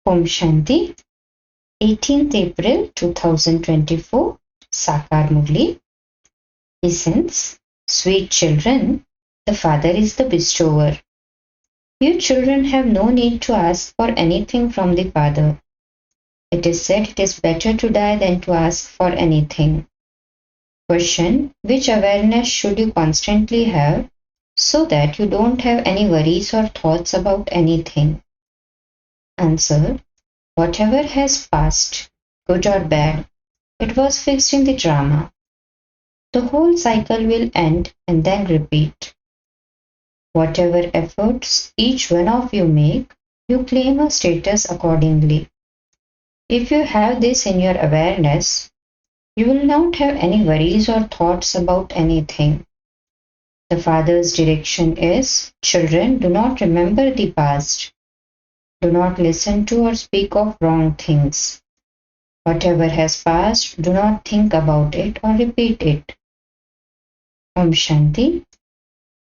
Om Shanti, 18th April 2024, Sakar Murli. Essence, sweet children, the Father is the bestower. You children have no need to ask for anything from the Father. It is said it is better to die than to ask for anything. Question, which awareness should you constantly have so that you don't have any worries or thoughts about anything? Answer, whatever has passed, good or bad, it was fixed in the drama. The whole cycle will end and then repeat. Whatever efforts each one of you make, you claim a status accordingly. If you have this in your awareness, you will not have any worries or thoughts about anything. The Father's direction is, children, do not remember the past. Do not listen to or speak of wrong things. Whatever has passed, do not think about it or repeat it. Om Shanti.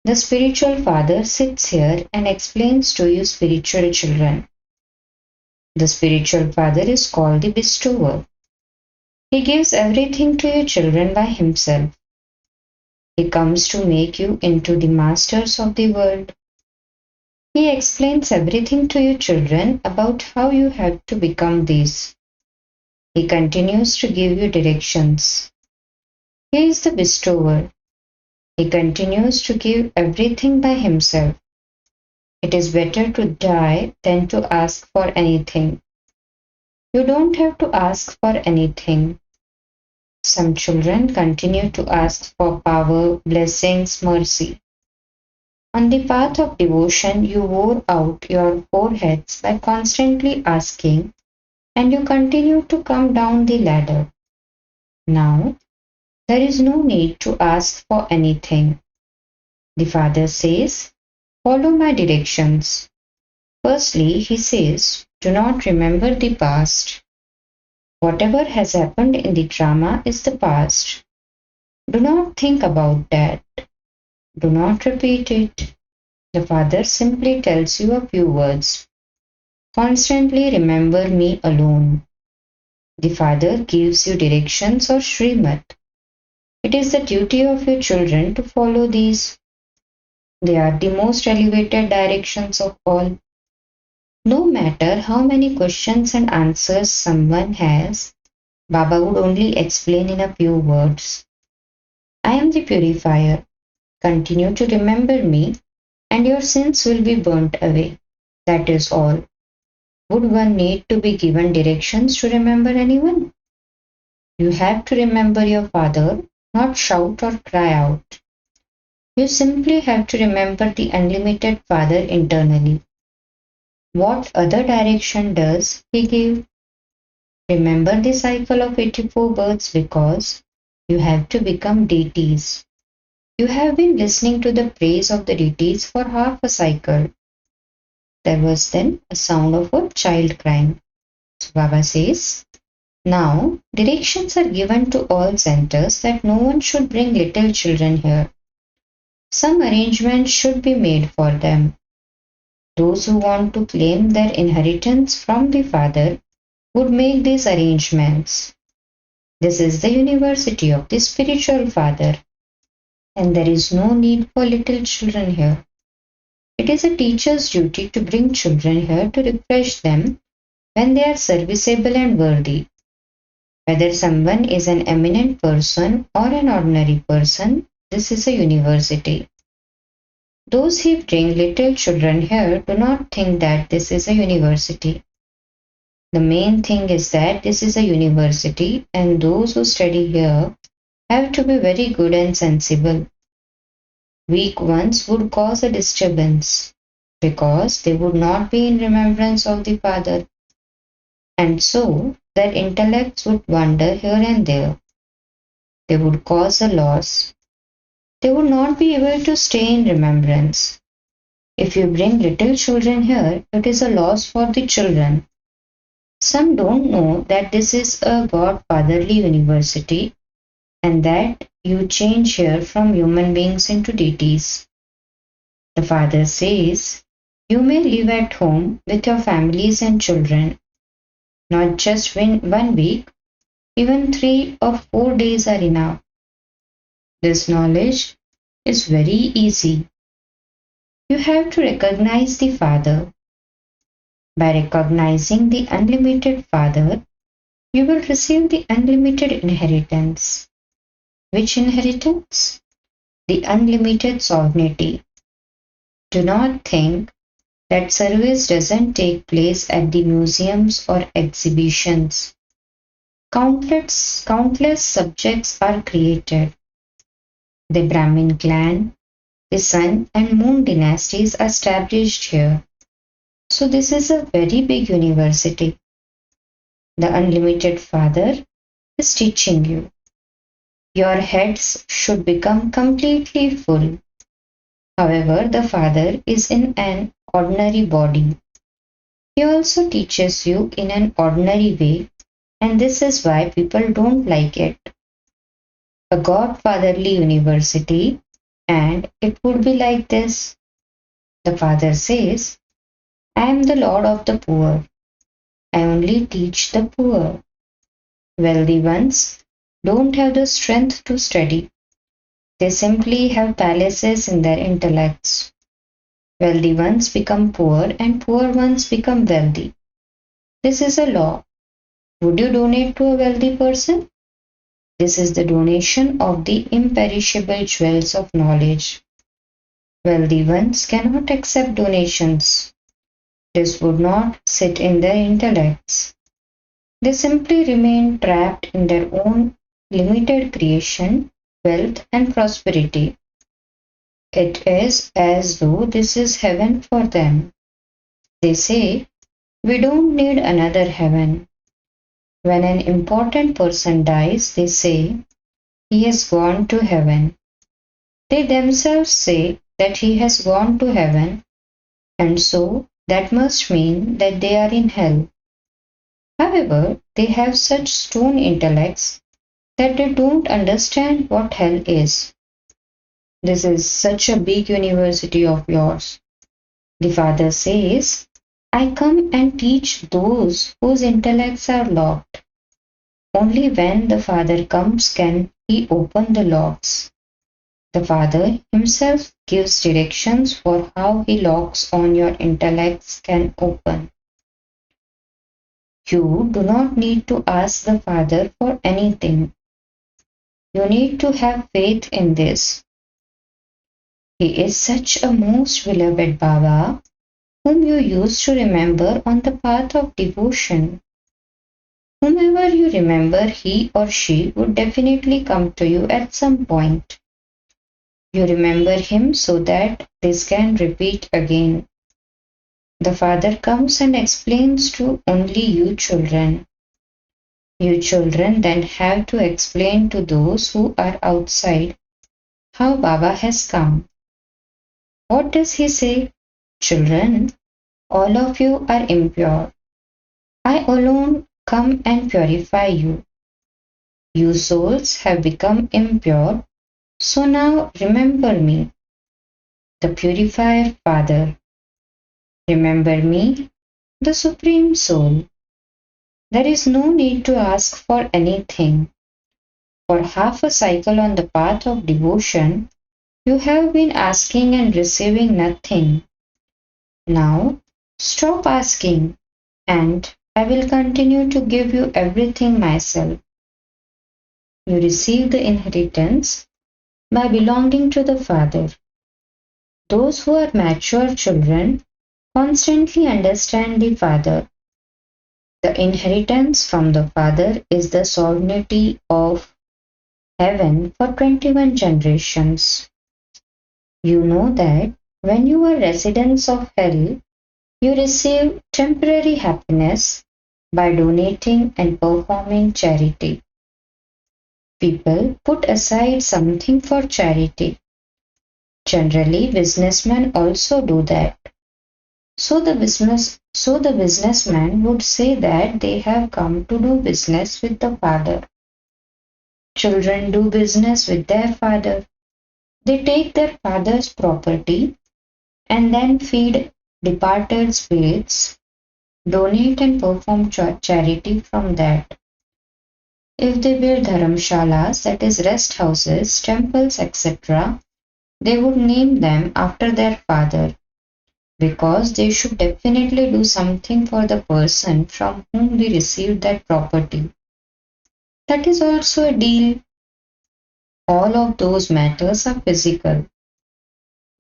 The spiritual father sits here and explains to you spiritual children. The spiritual father is called the bestower. He gives everything to you children by himself. He comes to make you into the masters of the world. He explains everything to you children about how you have to become these. He continues to give you directions. He is the bestower. He continues to give everything by himself. It is better to die than to ask for anything. You don't have to ask for anything. Some children continue to ask for power, blessings, mercy. On the path of devotion, you wore out your foreheads by constantly asking, and you continue to come down the ladder. Now, there is no need to ask for anything. The Father says, follow my directions. Firstly, he says, do not remember the past. Whatever has happened in the drama is the past. Do not think about that. Do not repeat it. The Father simply tells you a few words. Constantly remember me alone. The Father gives you directions or Srimad. It is the duty of your children to follow these. They are the most elevated directions of all. No matter how many questions and answers someone has, Baba would only explain in a few words. I am the purifier. Continue to remember me, and your sins will be burnt away. That is all. Would one need to be given directions to remember anyone? You have to remember your Father, not shout or cry out. You simply have to remember the unlimited Father internally. What other direction does he give? Remember the cycle of 84 births because you have to become deities. You have been listening to the praise of the deities for half a cycle. There was then a sound of a child crying. So Baba says, now directions are given to all centers that no one should bring little children here. Some arrangements should be made for them. Those who want to claim their inheritance from the Father would make these arrangements. This is the university of the spiritual Father, and there is no need for little children here. It is a teacher's duty to bring children here to refresh them when they are serviceable and worthy. Whether someone is an eminent person or an ordinary person, this is a university. Those who bring little children here do not think that this is a university. The main thing is that this is a university, and those who study here have to be very good and sensible. Weak ones would cause a disturbance because they would not be in remembrance of the Father, and so their intellects would wander here and there. They would cause a loss. They would not be able to stay in remembrance. If you bring little children here, it is a loss for the children. Some don't know that this is a God-Fatherly university and that you change here from human beings into deities. The Father says, you may live at home with your families and children Not just one week, even 3 or 4 days are enough. This knowledge is very easy. You have to recognize the Father. By recognizing the unlimited Father, you will receive the unlimited inheritance. Which inheritance? The unlimited sovereignty. Do not think that service doesn't take place at the museums or exhibitions. Countless subjects are created. The Brahmin clan, the Sun and Moon dynasties are established here. So this is a very big university. The unlimited Father is teaching you. Your heads should become completely full. However, the Father is in an ordinary body. He also teaches you in an ordinary way, and this is why people don't like it. A Godfatherly university, and it would be like this. The Father says, I am the Lord of the poor. I only teach the poor. Wealthy ones don't have the strength to study. They simply have palaces in their intellects. Wealthy ones become poor and poor ones become wealthy. This is a law. Would you donate to a wealthy person? This is the donation of the imperishable jewels of knowledge. Wealthy ones cannot accept donations. This would not sit in their intellects. They simply remain trapped in their own limited creation, wealth, and prosperity. It is as though this is heaven for them. They say, we don't need another heaven. When an important person dies, they say, he has gone to heaven. They themselves say that he has gone to heaven, and so that must mean that they are in hell. However, they have such stone intellects that they don't understand what hell is. This is such a big university of yours. The Father says, I come and teach those whose intellects are locked. Only when the Father comes can he open the locks. The Father himself gives directions for how he locks on your intellects can open. You do not need to ask the Father for anything. You need to have faith in this. He is such a most beloved Baba, whom you used to remember on the path of devotion. Whomever you remember, he or she would definitely come to you at some point. You remember him so that this can repeat again. The Father comes and explains to only you children. You children then have to explain to those who are outside how Baba has come. What does he say? Children, all of you are impure. I alone come and purify you. You souls have become impure, so now remember me, the purifier Father. Remember me, the Supreme Soul. There is no need to ask for anything. For half a cycle on the path of devotion, you have been asking and receiving nothing. Now, stop asking, and I will continue to give you everything myself. You receive the inheritance by belonging to the Father. Those who are mature children constantly understand the Father. The inheritance from the Father is the sovereignty of heaven for 21 generations. You know that when you are residents of hell, you receive temporary happiness by donating and performing charity. People put aside something for charity. Generally, businessmen also do that. So the businessman would say that they have come to do business with the Father. Children do business with their father. They take their father's property and then feed departed spirits donate and perform charity from that. If they build dharamshalas, that is rest houses, temples, etc., they would name them after their father because they should definitely do something for the person from whom they received that property. That is also a deal. All of those matters are physical.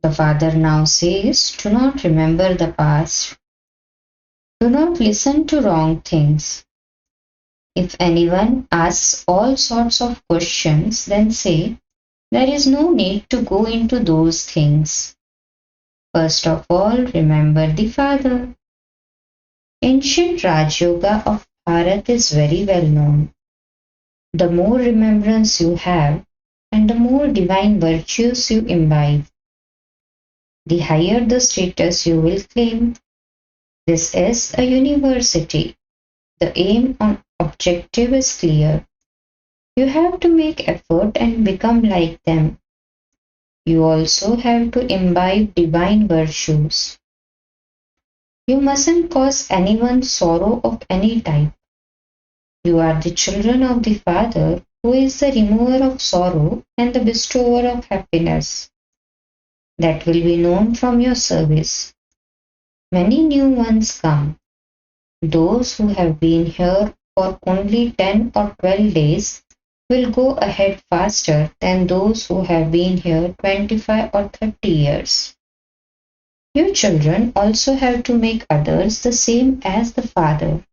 The father now says, do not remember the past. Do not listen to wrong things. If anyone asks all sorts of questions, then say, there is no need to go into those things. First of all, remember the father. Ancient Rajyoga of Bharat is very well known. The more remembrance you have, and the more divine virtues you imbibe, the higher the status you will claim. This is a university. The aim and objective is clear. You have to make effort and become like them. You also have to imbibe divine virtues. You mustn't cause anyone sorrow of any type. You are the children of the Father, who is the remover of sorrow and the bestower of happiness. That will be known from your service. Many new ones come. Those who have been here for only 10 or 12 days will go ahead faster than those who have been here 25 or 30 years. You children also have to make others the same as the Father.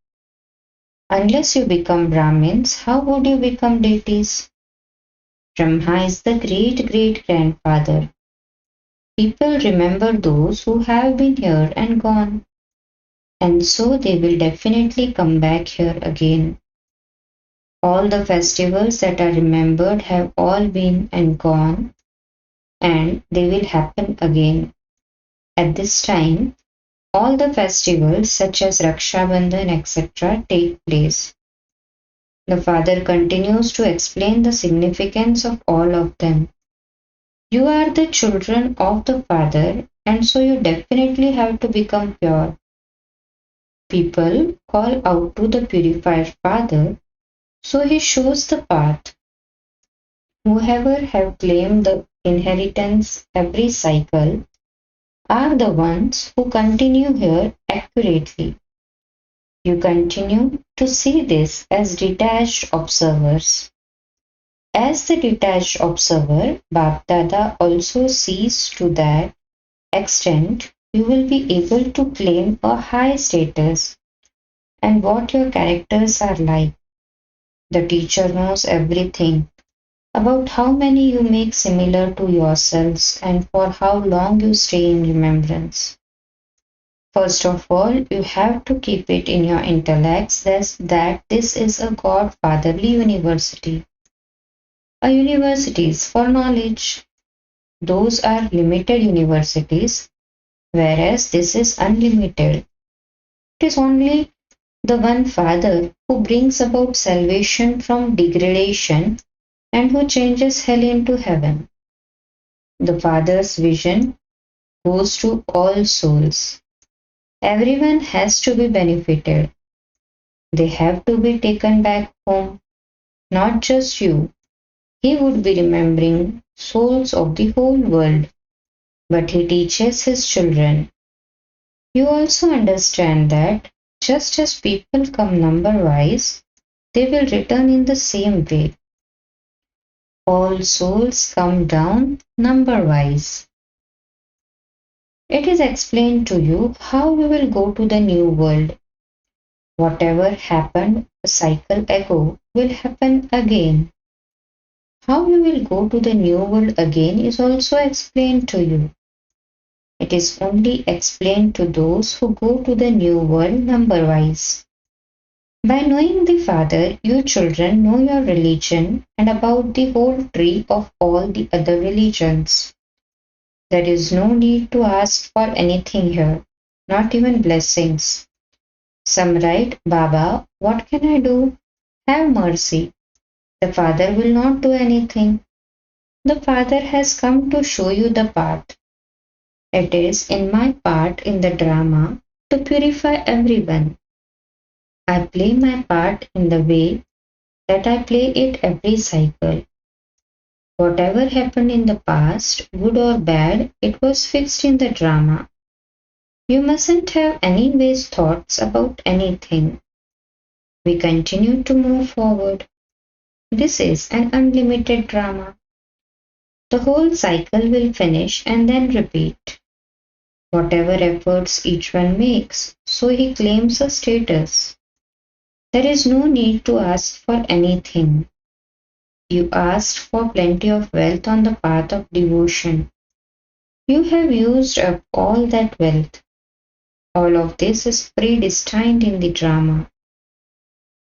Unless you become Brahmins, how would you become deities? Brahma is the great great grandfather. People remember those who have been here and gone, and so they will definitely come back here again. All the festivals that are remembered have all been and gone, and they will happen again. At this time, all the festivals such as Raksha Bandhan etc. take place. The father continues to explain the significance of all of them. You are the children of the Father, and so you definitely have to become pure. People call out to the purified Father, so he shows the path. Whoever have claimed the inheritance every cycle are the ones who continue here accurately. You continue to see this as detached observers. As the detached observer, Bapdada also sees to that extent you will be able to claim a high status and what your characters are like. The teacher knows everything about how many you make similar to yourselves and for how long you stay in remembrance. First of all, you have to keep it in your intellects that this is a God-fatherly university. A university is for knowledge. Those are limited universities, whereas this is unlimited. It is only the one Father who brings about salvation from degradation and who changes hell into heaven. The Father's vision goes to all souls. Everyone has to be benefited. They have to be taken back home, not just you. He would be remembering souls of the whole world, but he teaches his children. You also understand that just as people come number wise, they will return in the same way. All souls come down number wise. It is explained to you how you will go to the new world. Whatever happened a cycle ago will happen again. How you will go to the new world again is also explained to you. It is only explained to those who go to the new world number wise. By knowing the Father, you children know your religion and about the whole tree of all the other religions. There is no need to ask for anything here, not even blessings. Some write, Baba, what can I do? Have mercy. The Father will not do anything. The Father has come to show you the path. It is in my part in the drama to purify everyone I play my part in the way that I play it every cycle. Whatever happened in the past, good or bad, it was fixed in the drama. You mustn't have any waste thoughts about anything. We continue to move forward. This is an unlimited drama. The whole cycle will finish and then repeat. Whatever efforts each one makes, so he claims a status. There is no need to ask for anything. You asked for plenty of wealth on the path of devotion. You have used up all that wealth. All of this is predestined in the drama.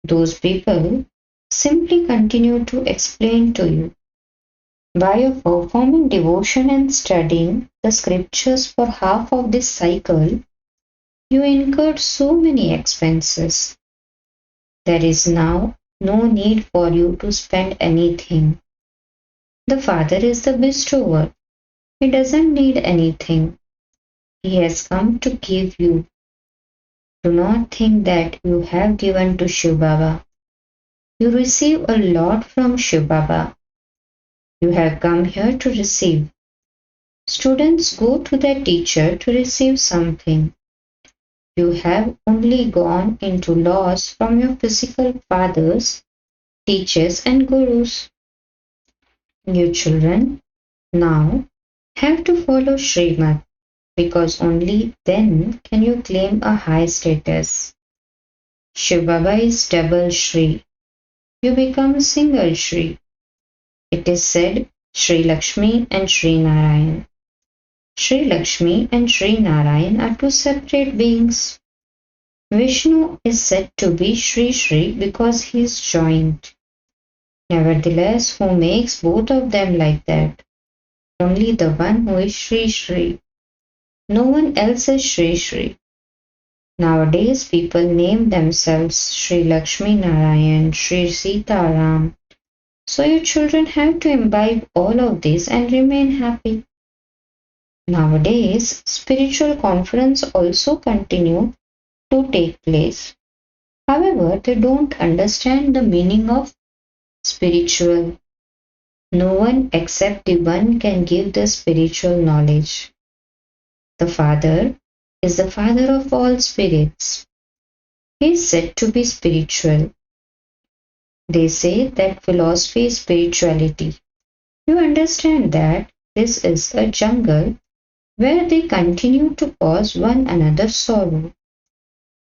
Those people simply continue to explain to you. By performing devotion and studying the scriptures for half of this cycle, you incurred so many expenses. There is now no need for you to spend anything. The Father is the bestower. He doesn't need anything. He has come to give you. Do not think that you have given to Shiv Baba. You receive a lot from Shiv Baba. You have come here to receive. Students go to their teacher to receive something. You have only gone into loss from your physical fathers, teachers, and gurus. You children now have to follow Srimad because only then can you claim a high status. Shiv Baba is double Shri. You become single Shri. It is said Shri Lakshmi and Shri Narayan. Shri Lakshmi and Shri Narayan are two separate beings. Vishnu is said to be Shri Shri because he is joined. Nevertheless, who makes both of them like that? Only the one who is Shri Shri. No one else is Shri Shri. Nowadays, people name themselves Shri Lakshmi Narayan, Shri Sita Ram. So you children have to imbibe all of this and remain happy. Nowadays, spiritual conference also continue to take place. However, they don't understand the meaning of spiritual. No one except the one can give the spiritual knowledge. The Father is the Father of all spirits. He is said to be spiritual. They say that philosophy is spirituality. You understand that this is a jungle where they continue to cause one another sorrow.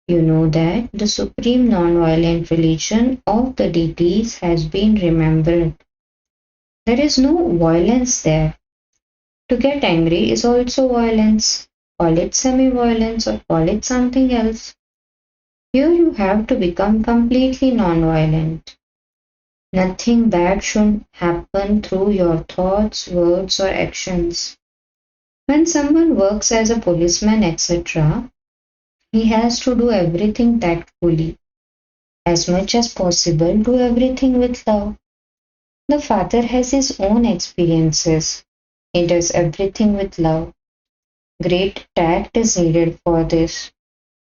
You know that the supreme non-violent religion of the deities has been remembered. There is no violence there. To get angry is also violence. Call it semi-violence or call it something else. Here you have to become completely non-violent. Nothing bad should happen through your thoughts, words, or actions. When someone works as a policeman, etc., he has to do everything tactfully. As much as possible, do everything with love. The Father has his own experiences. He does everything with love. Great tact is needed for this.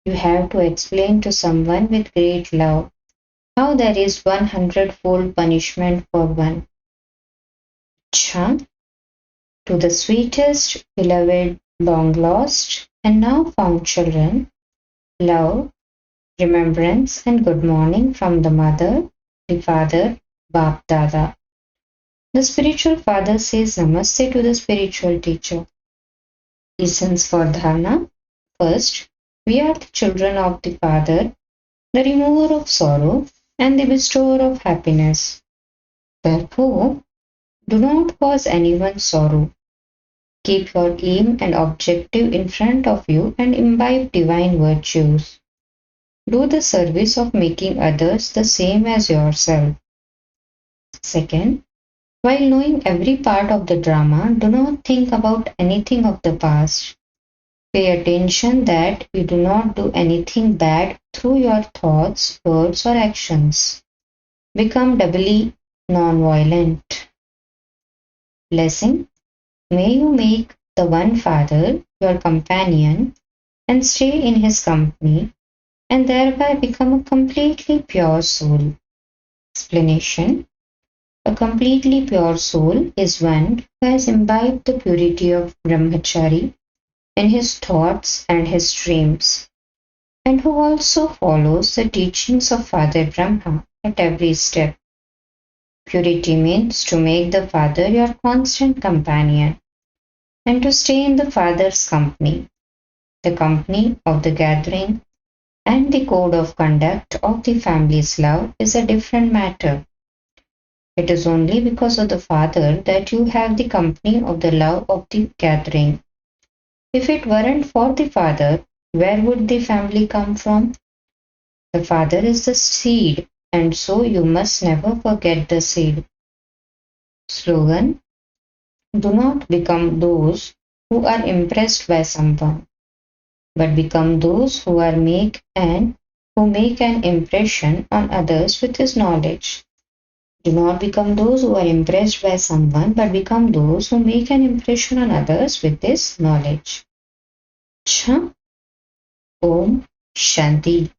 You have to explain to someone with great love how there is 100-fold punishment for one. Cha, to the sweetest, beloved, long lost, and now found children, love, remembrance, and good morning from the mother, the father, Bap Dada. The spiritual father says namaste to the spiritual teacher. Reasons for dharana. First, we are the children of the Father, the remover of sorrow and the bestower of happiness. Therefore, do not cause anyone sorrow. Keep your aim and objective in front of you and imbibe divine virtues. Do the service of making others the same as yourself. Second, while knowing every part of the drama, do not think about anything of the past. Pay attention that you do not do anything bad through your thoughts, words, or actions. Become doubly non-violent. Blessing. May you make the one Father your companion and stay in his company. and thereby become a completely pure soul. Explanation: a completely pure soul is one who has imbibed the purity of brahmachari in his thoughts and his dreams, and who also follows the teachings of Father Brahma at every step. Purity means to make the Father your constant companion and to stay in the Father's company, the company of the gathering, and the code of conduct of the family's love is a different matter. It is only because of the Father that you have the company of the love of the gathering. If it weren't for the Father, where would the family come from? The Father is the seed, and so you must never forget the seed. Slogan: do not become those who are impressed by someone, but become those who make an impression on others with his knowledge. Do not become those who are impressed by someone, but become those who make an impression on others with this knowledge. Cha. Om Shanti.